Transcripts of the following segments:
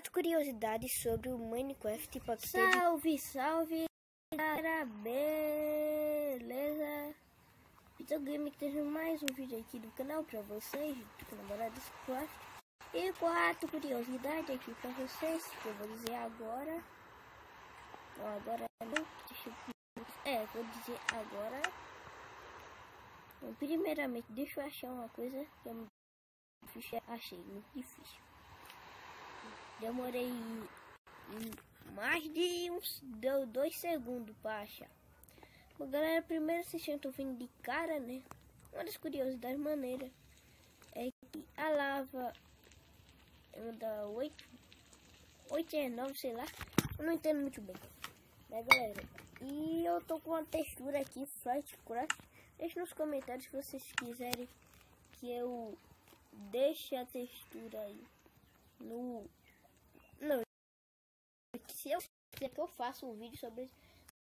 4 curiosidades sobre o Minecraft para que Salve, salve, galera, beleza? Videogame teve mais um vídeo aqui do canal pra vocês, do Namorados Craft. E 4 curiosidades aqui pra vocês, que eu vou dizer agora. Não, agora não, vou dizer agora. Bom, primeiramente, deixa eu achar uma coisa que eu achei muito difícil. Demorei mais de uns 2 segundos para achar. Bom, galera, primeiro vocês estão vindo de cara, né? Uma das curiosidades maneiras é que a lava anda 8 é 9, sei lá. Eu não entendo muito bem, né, galera? E eu tô com uma textura aqui, Flatcraft. Deixe nos comentários se vocês quiserem que eu deixe a textura aí no... Não, se eu quiser que eu faça um vídeo sobre isso,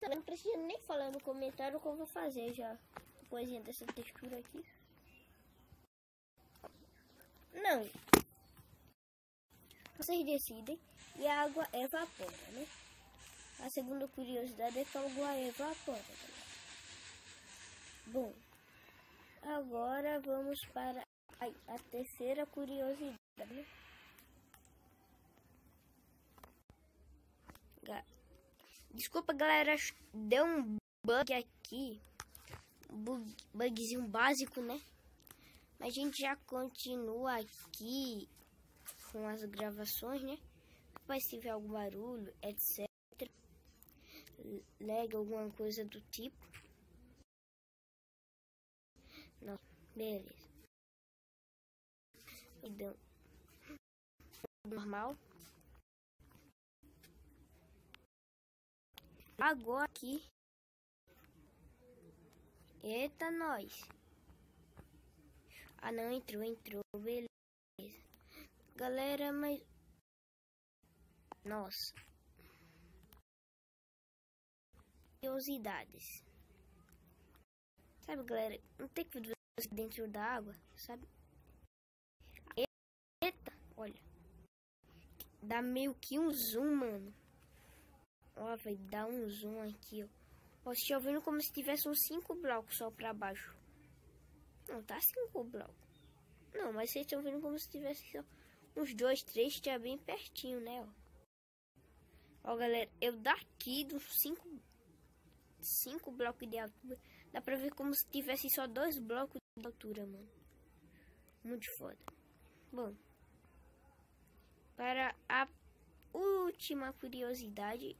eu não preciso nem falar no comentário o que eu vou fazer já. Coisinha dessa textura aqui. Não. Vocês decidem e a água evapora, né? A segunda curiosidade é que a água evapora. Bom, agora vamos para a terceira curiosidade. Desculpa, galera, deu um bug aqui, bugzinho básico, né? Mas a gente já continua aqui com as gravações, né? Mas se tiver algum barulho, etc, lag, alguma coisa do tipo. Não, beleza. Então, normal. Agora aqui. Eita, nós. Ah, não, entrou, beleza. Galera, mas... Nossa. Curiosidades. Sabe, galera, não tem que ver dentro da água, sabe? Eita, olha. Dá meio que um zoom, mano. Ó, vai dar um zoom aqui, ó. Ó, vocês estão vendo como se tivesse uns 5 blocos só pra baixo. Não, tá 5 blocos. Não, mas vocês estão vendo como se tivesse só uns 2, 3, que é bem pertinho, né, ó. Ó, galera, eu daqui dos 5 blocos de altura, dá pra ver como se tivesse só 2 blocos de altura, mano. Muito foda. Bom, para a última curiosidade,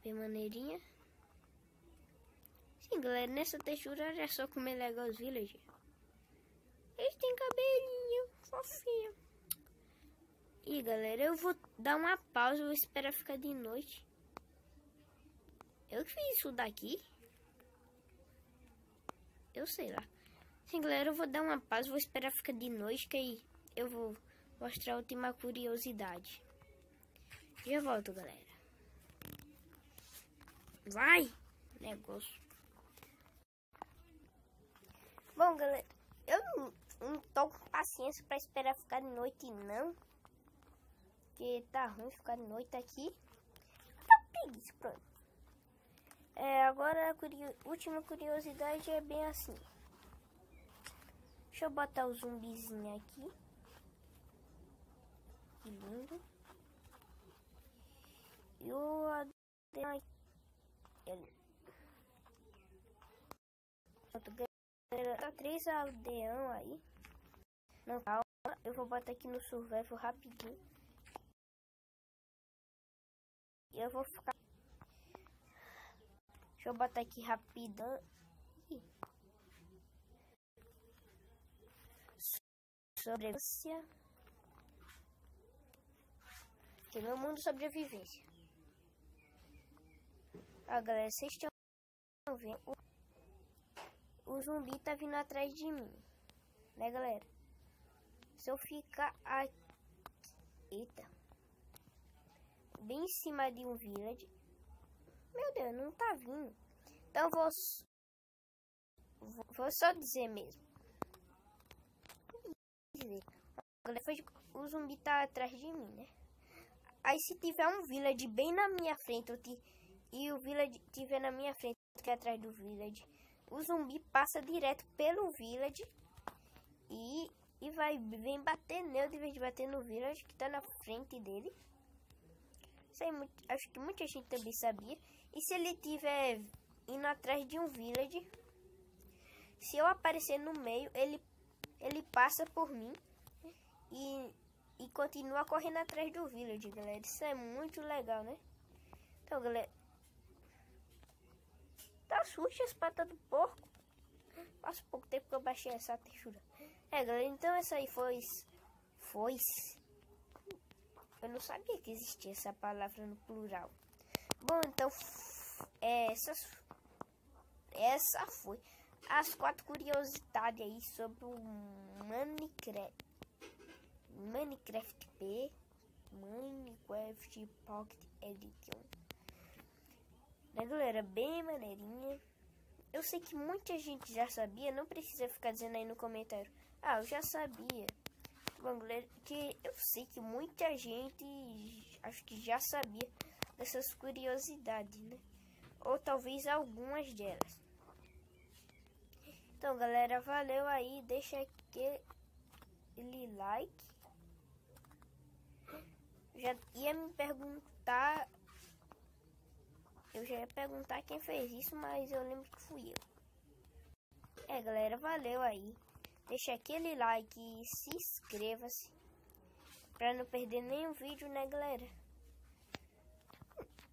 bem maneirinha. Sim, galera, nessa textura é só comer Legos Village. Eles têm cabelinho fofinho. E galera, eu vou dar uma pausa, vou esperar ficar de noite. Eu que fiz isso daqui? Eu sei lá. Sim, galera, eu vou dar uma pausa, vou esperar ficar de noite, que aí eu vou mostrar a última curiosidade. Já volto, galera. Vai! Negócio. Bom, galera, eu não tô com paciência pra esperar ficar de noite, não. Porque tá ruim ficar de noite aqui. Tá preguiça, pronto. Agora a última curiosidade é bem assim. Deixa eu botar o zumbizinho aqui. Que lindo. E o aldeão tá 3 aldeão aí. Não, calma. Eu vou botar aqui no survival rapidinho. E eu vou ficar... Deixa eu botar aqui rapidão. Sobrevivência. Aqui no mundo sobrevivência. Ah, galera, vocês estão vendo? O zumbi tá vindo atrás de mim. Né, galera? Se eu ficar aqui... Eita. Bem em cima de um village. Meu Deus, não tá vindo. Então vou só dizer mesmo. O zumbi tá atrás de mim, né? Aí se tiver um village bem na minha frente, e o village tiver na minha frente, que é atrás do village, o zumbi passa direto pelo village e vem bater nele de vez de bater no village que tá na frente dele. Isso aí, acho que muita gente também sabia. E se ele tiver indo atrás de um village, se eu aparecer no meio, ele passa por mim e continua correndo atrás do village, galera. Isso é muito legal, né? Então, galera, tá suja as patas do porco. Faz pouco tempo que eu baixei essa textura. Galera, então essa aí foi. Eu não sabia que existia essa palavra no plural. Bom, então essa foi as 4 curiosidades aí sobre o Minecraft P, Minecraft Pocket Edition. Né, galera? Bem maneirinha. Eu sei que muita gente já sabia, não precisa ficar dizendo aí no comentário: ah, eu já sabia. Bom, galera, que eu sei que muita gente acho que já sabia dessas curiosidades, né? Ou talvez algumas delas. Então, galera, valeu aí, deixa aquele like. Já ia me perguntar, eu já ia perguntar quem fez isso, mas eu lembro que fui eu. Galera, valeu aí. Deixa aquele like e se inscreva-se para não perder nenhum vídeo, né, galera?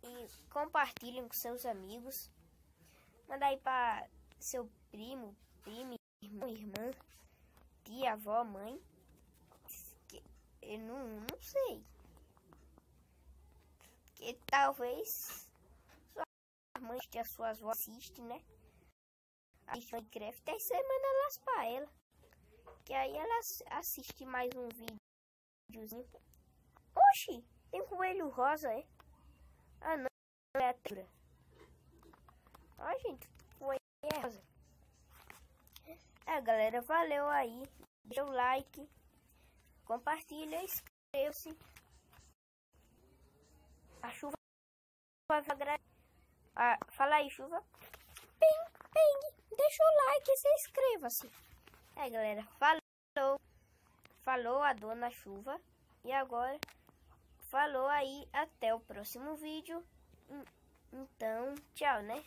E compartilhem com seus amigos. Manda aí para seu primo, prima, irmã, tia, avó, mãe. Eu não sei. Que talvez sua mãe e as suas avós assistem, né? A Minecraft, aí você manda elas para ela. Que aí elas assistem mais um videozinho. Oxi, tem um coelho rosa, é? Ah, não, é a tura. Ó, gente, coelho é rosa. Galera, valeu aí. Dê o like, compartilha, inscreva-se. A chuva vai fala aí, chuva. Ping, deixa o like e se inscreva-se. Galera, falou a dona chuva. E agora, falou aí, até o próximo vídeo. Então, tchau, né?